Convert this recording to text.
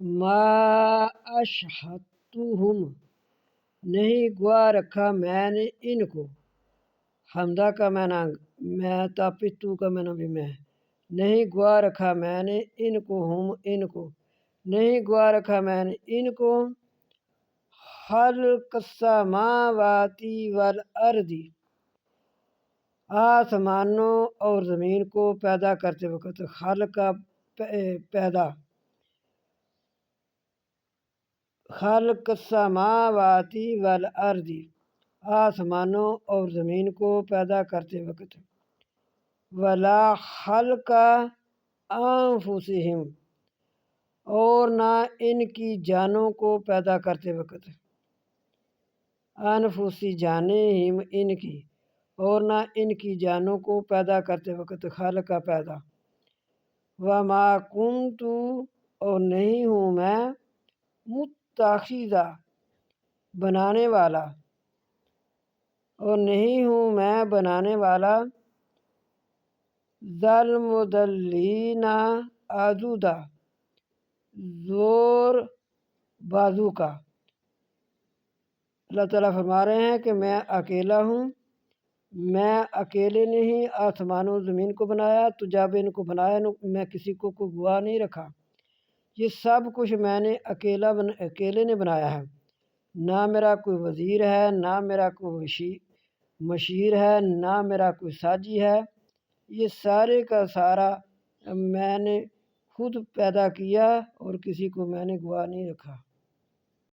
ما اشہدتہم نہیں گواہ رکھا میں نے ان کو، حمدہ کا معنی میں تاپتو کا معنی بھی میں، نہیں گواہ رکھا میں نے ان کو، ہم ان کو، نہیں گواہ رکھا میں نے ان کو، خلق السماوات والارض آسمانوں اور زمین کو پیدا کرتے وقت، خلق کا پیدا، خلق السماوات والارض آسمانوں اور زمین کو پیدا کرتے وقت، ولا خلق انفسہم اور نہ ان کی جانوں کو پیدا کرتے وقت، انفسی جانیں ہم ان کی، اور نہ ان کی جانوں کو پیدا کرتے وقت، خلق کا پیدا، وما کنت اور نہیں ہوں میں، متخذہ بنانے والا، اور نہیں ہوں میں بنانے والا، ذالمضلین آزودہ زور بازو کا۔ اللہ تعالیٰ فرما رہے ہیں کہ میں اکیلا ہوں، میں اکیلے نے ہی آسمان و زمین کو بنایا، تو جب ان کو بنایا میں کسی کو کوئی گواہ نہیں رکھا، یہ سب کچھ میں نے اکیلے نے بنایا ہے، نہ میرا کوئی وزیر ہے، نہ میرا کوئی مشیر ہے، نہ میرا کوئی ساجی ہے، یہ سارے کا سارا میں نے خود پیدا کیا اور کسی کو میں نے گواہ نہیں رکھا۔